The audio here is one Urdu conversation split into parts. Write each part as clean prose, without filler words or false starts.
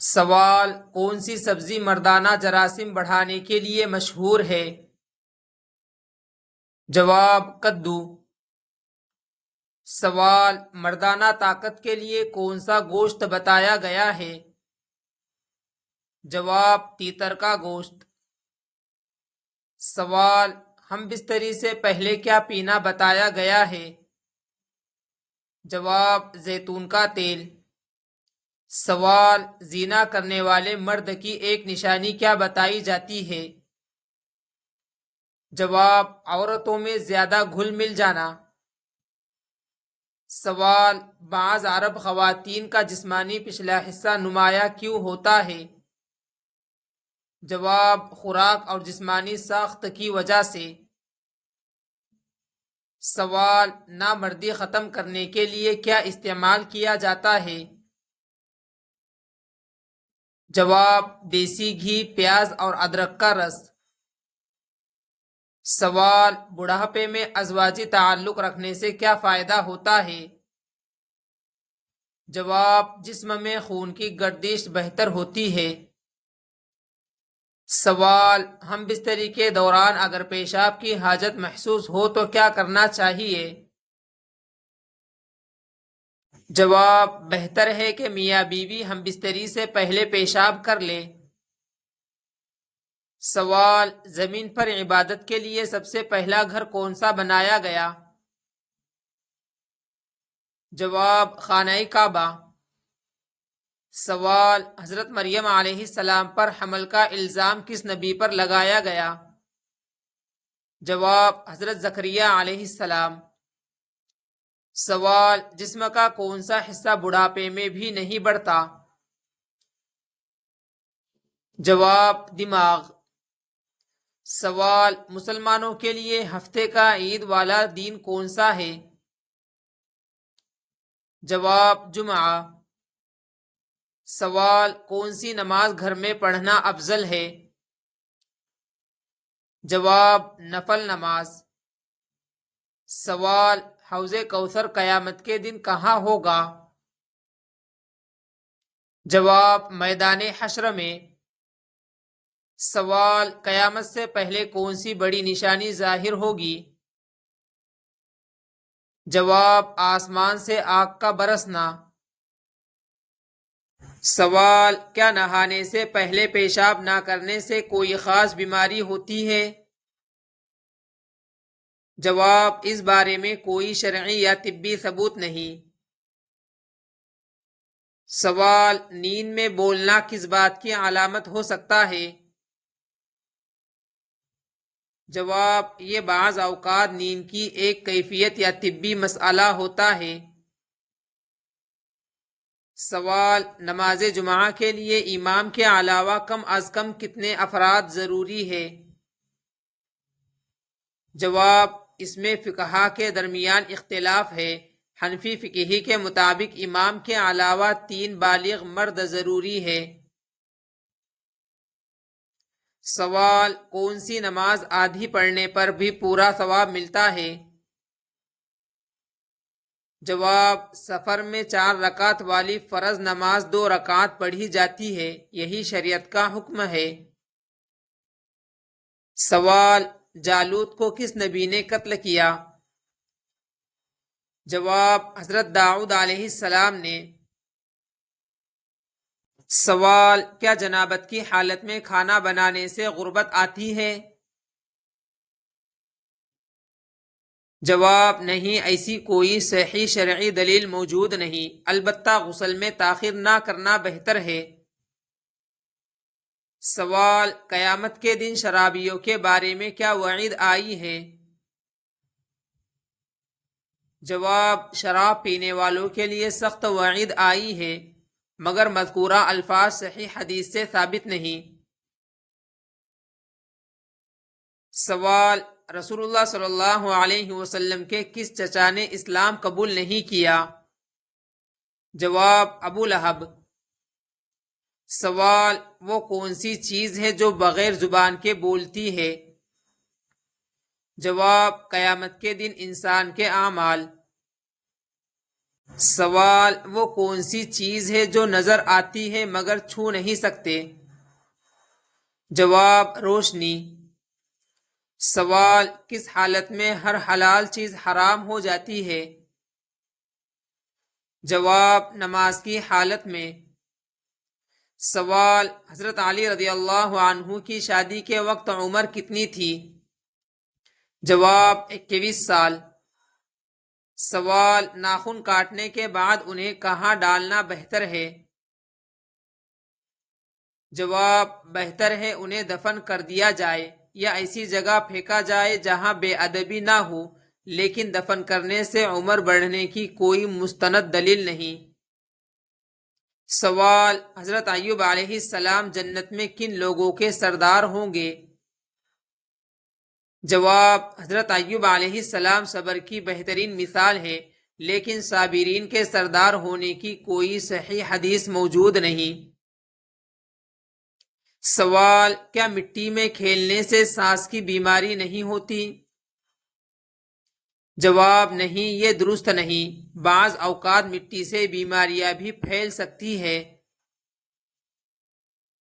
سوال: کون سی سبزی مردانہ جراثیم بڑھانے کے لیے مشہور ہے؟ جواب: کدو۔ سوال: مردانہ طاقت کے لیے کون سا گوشت بتایا گیا ہے؟ جواب: تیتر کا گوشت۔ سوال: ہم بستری سے پہلے کیا پینا بتایا گیا ہے؟ جواب: زیتون کا تیل۔ سوال: زنا کرنے والے مرد کی ایک نشانی کیا بتائی جاتی ہے؟ جواب: عورتوں میں زیادہ گھل مل جانا۔ سوال: بعض عرب خواتین کا جسمانی پچھلا حصہ نمایاں کیوں ہوتا ہے؟ جواب: خوراک اور جسمانی ساخت کی وجہ سے۔ سوال: نامردی ختم کرنے کے لیے کیا استعمال کیا جاتا ہے؟ جواب: دیسی گھی، پیاز اور ادرک کا رس۔ سوال: بڑھاپے میں ازواجی تعلق رکھنے سے کیا فائدہ ہوتا ہے؟ جواب: جسم میں خون کی گردش بہتر ہوتی ہے۔ سوال: ہم بستری کے دوران اگر پیشاب کی حاجت محسوس ہو تو کیا کرنا چاہیے؟ جواب: بہتر ہے کہ میاں بیوی ہم بستری سے پہلے پیشاب کر لیں۔ سوال: زمین پر عبادت کے لیے سب سے پہلا گھر کون سا بنایا گیا؟ جواب: خانہ کعبہ۔ سوال: حضرت مریم علیہ السلام پر حمل کا الزام کس نبی پر لگایا گیا؟ جواب: حضرت زکریا علیہ السلام۔ سوال: جسم کا کون سا حصہ بڑھاپے میں بھی نہیں بڑھتا؟ جواب: دماغ۔ سوال: مسلمانوں کے لیے ہفتے کا عید والا دن کون سا ہے؟ جواب: جمعہ۔ سوال: کون سی نماز گھر میں پڑھنا افضل ہے؟ جواب: نفل نماز۔ سوال: حوض کوثر قیامت کے دن کہاں ہوگا؟ جواب: میدان حشر میں۔ سوال: قیامت سے پہلے کون سی بڑی نشانی ظاہر ہوگی؟ جواب: آسمان سے آگ کا برسنا۔ سوال: کیا نہانے سے پہلے پیشاب نہ کرنے سے کوئی خاص بیماری ہوتی ہے؟ جواب: اس بارے میں کوئی شرعی یا طبی ثبوت نہیں۔ سوال: نیند میں بولنا کس بات کی علامت ہو سکتا ہے؟ جواب: یہ بعض اوقات نیند کی ایک کیفیت یا طبی مسئلہ ہوتا ہے۔ سوال: نماز جمعہ کے لیے امام کے علاوہ کم از کم کتنے افراد ضروری ہے؟ جواب: اس میں فقہا کے درمیان اختلاف ہے۔ حنفی فقہ کے مطابق امام کے علاوہ 3 بالغ مرد ضروری ہے۔ سوال: کون سی نماز آدھی پڑھنے پر بھی پورا ثواب ملتا ہے؟ جواب: سفر میں 4 رکعت والی فرض نماز 2 رکعت پڑھی جاتی ہے، یہی شریعت کا حکم ہے۔ سوال: جالوت کو کس نبی نے قتل کیا؟ جواب: حضرت داؤد علیہ السلام نے۔ سوال: کیا جنابت کی حالت میں کھانا بنانے سے غربت آتی ہے؟ جواب: نہیں، ایسی کوئی صحیح شرعی دلیل موجود نہیں، البتہ غسل میں تاخیر نہ کرنا بہتر ہے۔ سوال: قیامت کے دن شرابیوں کے بارے میں کیا وعید آئی ہے؟ جواب: شراب پینے والوں کے لیے سخت وعید آئی ہے، مگر مذکورہ الفاظ صحیح حدیث سے ثابت نہیں۔ سوال: رسول اللہ صلی اللہ علیہ وسلم کے کس چچا نے اسلام قبول نہیں کیا؟ جواب: ابو لہب۔ سوال: وہ کون سی چیز ہے جو بغیر زبان کے بولتی ہے؟ جواب: قیامت کے دن انسان کے اعمال۔ سوال: وہ کون سی چیز ہے جو نظر آتی ہے مگر چھو نہیں سکتے؟ جواب: روشنی۔ سوال: کس حالت میں ہر حلال چیز حرام ہو جاتی ہے؟ جواب: نماز کی حالت میں۔ سوال: حضرت علی رضی اللہ عنہ کی شادی کے وقت عمر کتنی تھی؟ جواب: 21 سال۔ سوال: ناخن کاٹنے کے بعد انہیں کہاں ڈالنا بہتر ہے؟ جواب: بہتر ہے انہیں دفن کر دیا جائے یا ایسی جگہ پھینکا جائے جہاں بے ادبی نہ ہو، لیکن دفن کرنے سے عمر بڑھنے کی کوئی مستند دلیل نہیں۔ سوال: حضرت ایوب علیہ السلام جنت میں کن لوگوں کے سردار ہوں گے؟ جواب: حضرت ایوب علیہ السلام صبر کی بہترین مثال ہے، لیکن صابرین کے سردار ہونے کی کوئی صحیح حدیث موجود نہیں۔ سوال: کیا مٹی میں کھیلنے سے سانس کی بیماری نہیں ہوتی؟ جواب: نہیں، یہ درست نہیں۔ بعض اوقات مٹی سے بیماریاں بھی پھیل سکتی ہے۔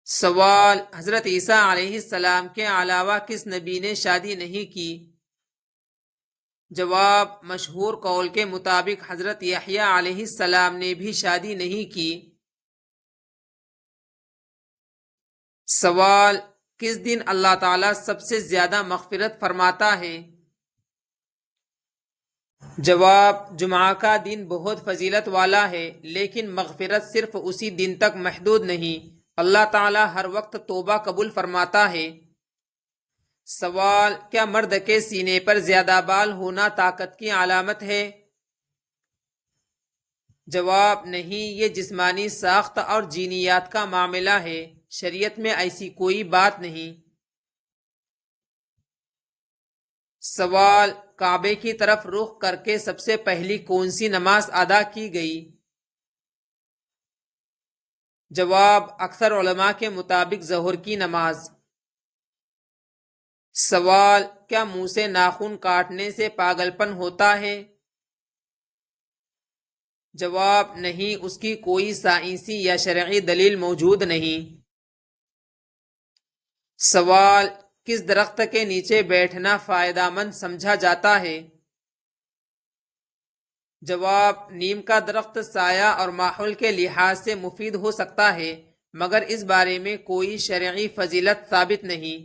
سوال: حضرت عیسیٰ علیہ السلام کے علاوہ کس نبی نے شادی نہیں کی؟ جواب: مشہور قول کے مطابق حضرت یحییٰ علیہ السلام نے بھی شادی نہیں کی۔ سوال: کس دن اللہ تعالیٰ سب سے زیادہ مغفرت فرماتا ہے؟ جواب: جمعہ کا دن بہت فضیلت والا ہے، لیکن مغفرت صرف اسی دن تک محدود نہیں، اللہ تعالیٰ ہر وقت توبہ قبول فرماتا ہے۔ سوال: کیا مرد کے سینے پر زیادہ بال ہونا طاقت کی علامت ہے؟ جواب: نہیں، یہ جسمانی ساخت اور جینیات کا معاملہ ہے، شریعت میں ایسی کوئی بات نہیں۔ سوال: کعبے کی طرف رخ کر کے سب سے پہلی کون سی نماز ادا کی گئی؟ جواب: اکثر علماء کے مطابق ظہر کی نماز۔ سوال: کیا منہ سے ناخن کاٹنے سے پاگل پن ہوتا ہے؟ جواب: نہیں، اس کی کوئی سائنسی یا شرعی دلیل موجود نہیں۔ سوال: کس درخت کے نیچے بیٹھنا فائدہ مند سمجھا جاتا ہے؟ جواب: نیم کا درخت سایہ اور ماحول کے لحاظ سے مفید ہو سکتا ہے، مگر اس بارے میں کوئی شرعی فضیلت ثابت نہیں۔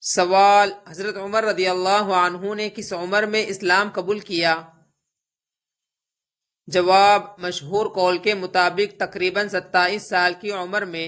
سوال: حضرت عمر رضی اللہ عنہ نے کس عمر میں اسلام قبول کیا؟ جواب: مشہور قول کے مطابق تقریباً 27 سال کی عمر میں۔